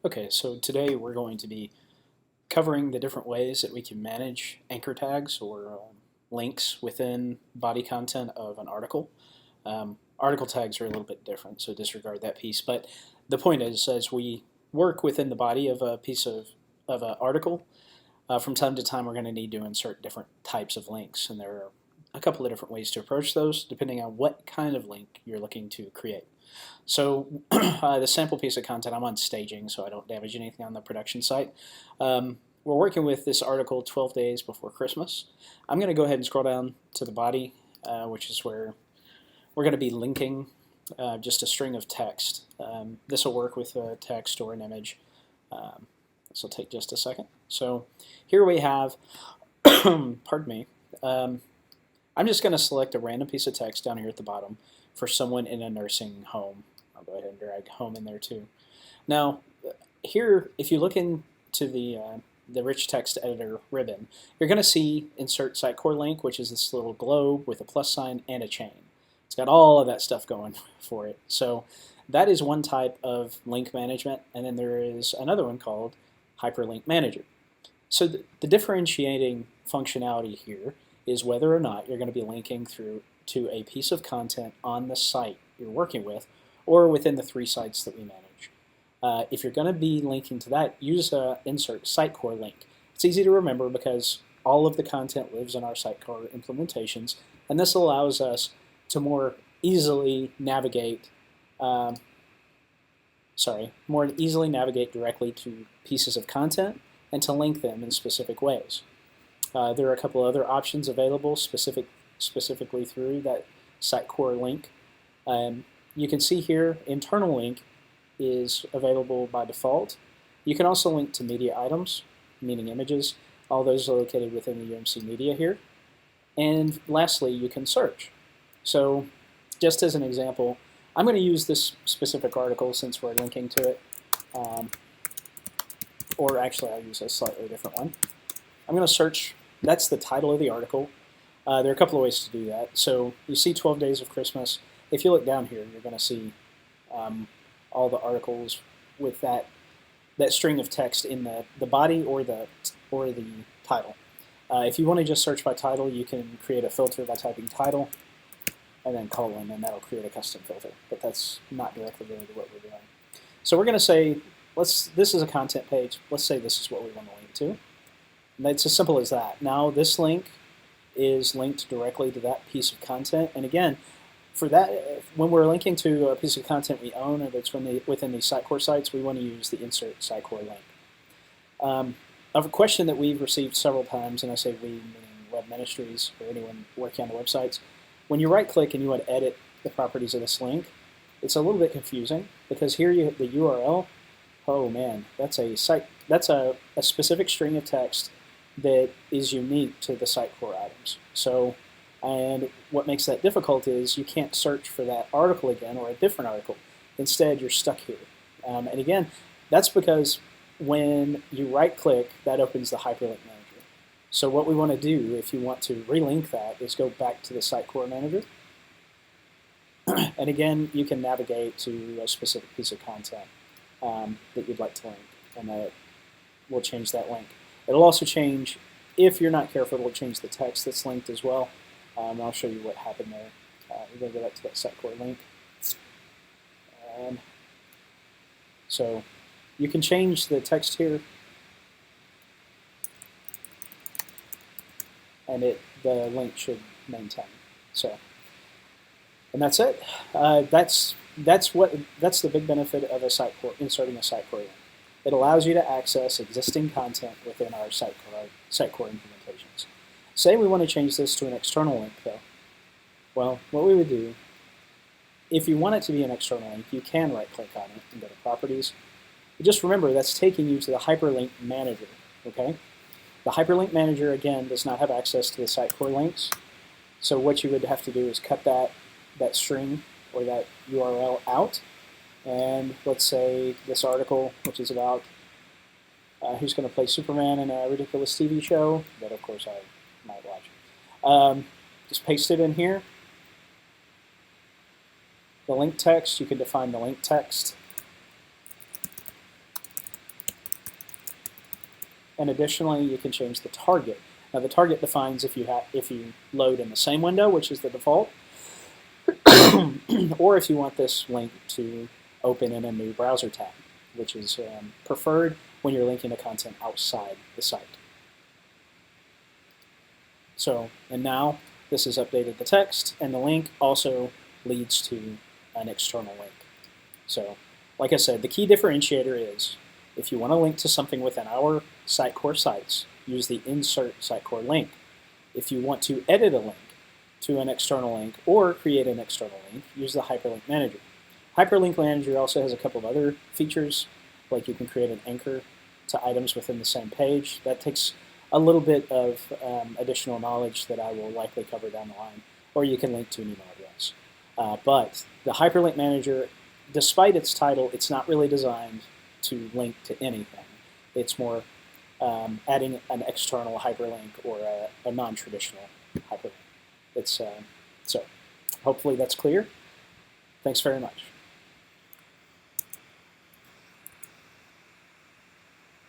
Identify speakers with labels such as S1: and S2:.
S1: Okay, so today we're going to be covering the different ways that we can manage anchor tags or links within body content of an article. Article tags are a little bit different, so disregard that piece. But the point is, as we work within the body of a piece of an article, from time to time we're going to need to insert different types of links, and there are a couple of different ways to approach those depending on what kind of link you're looking to create. So the sample piece of content, I'm on staging so I don't damage anything on the production site. We're working with this article 12 days before Christmas. I'm going to go ahead and scroll down to the body, which is where we're going to be linking just a string of text. This will work with a text or an image. This will take just a second. So here we have, pardon me, I'm just going to select a random piece of text down here at the bottom for someone in a nursing home. I'll go ahead and drag home in there too. Now, here, if you look into the rich text editor ribbon, you're going to see insert Sitecore Link, which is this little globe with a plus sign and a chain. It's got all of that stuff going for it. So that is one type of link management, and then there is another one called Hyperlink Manager. So the differentiating functionality here is whether or not you're going to be linking through to a piece of content on the site you're working with or within the 3 sites that we manage. If you're going to be linking to that, use insert Sitecore Link. It's easy to remember because all of the content lives in our Sitecore implementations, and this allows us to more easily navigate directly to pieces of content and to link them in specific ways. There are a couple other options available specifically through that Sitecore link. You can see here, internal link is available by default. You can also link to media items, meaning images. All those are located within the UMC media here. And lastly, you can search. So just as an example, I'm going to use this specific article since we're linking to it. Or actually, I'll use a slightly different one. I'm going to search. That's the title of the article. There are a couple of ways to do that. So you see 12 Days of Christmas. If you look down here, you're going to see all the articles with that string of text in the body or the title. If you want to just search by title, you can create a filter by typing title and then colon, and that'll create a custom filter. But that's not directly related to what we're doing. So we're going to say, this is a content page. Let's say this is what we want to link to. And it's as simple as that. Now this link is linked directly to that piece of content. And again, for that, when we're linking to a piece of content we own or that's within the Sitecore sites, we want to use the insert Sitecore link. A question that we've received several times, and I say we, meaning web ministries or anyone working on the websites, when you right-click and you want to edit the properties of this link, it's a little bit confusing because here you have the URL. Oh man, that's a specific string of text that is unique to the Sitecore items. So, and what makes that difficult is you can't search for that article again or a different article. Instead, you're stuck here. And again, that's because when you right-click, that opens the Hyperlink Manager. So what we want to do, if you want to relink that, is go back to the Sitecore Manager. And again, you can navigate to a specific piece of content that you'd like to link, and that will change that link. It'll also change, if you're not careful, it'll change the text that's linked as well. I'll show you what happened there. We're going to go back to that Sitecore link. So you can change the text here, and the link should maintain. So, and that's it. That's the big benefit of inserting a Sitecore link. It allows you to access existing content within our Sitecore implementations. Say we want to change this to an external link, though. Well, what we would do, if you want it to be an external link, you can right-click on it and go to Properties. But just remember, that's taking you to the Hyperlink Manager, okay? The Hyperlink Manager, again, does not have access to the Sitecore links. So what you would have to do is cut that string or that URL out. And let's say this article, which is about who's going to play Superman in a ridiculous TV show, that of course I might watch. Just paste it in here. The link text, you can define the link text. and additionally, you can change the target. Now, the target defines if you load in the same window, which is the default, or if you want this link to open in a new browser tab, which is preferred when you're linking to content outside the site. So, and now this has updated the text, and the link also leads to an external link. So, like I said, the key differentiator is if you want to link to something within our Sitecore sites, use the Insert Sitecore Link. If you want to edit a link to an external link or create an external link, use the Hyperlink Manager. Hyperlink Manager also has a couple of other features, like you can create an anchor to items within the same page. That takes a little bit of additional knowledge that I will likely cover down the line, or you can link to an email address. But the Hyperlink Manager, despite its title, it's not really designed to link to anything. It's more adding an external hyperlink or a non-traditional hyperlink. So hopefully that's clear. Thanks very much.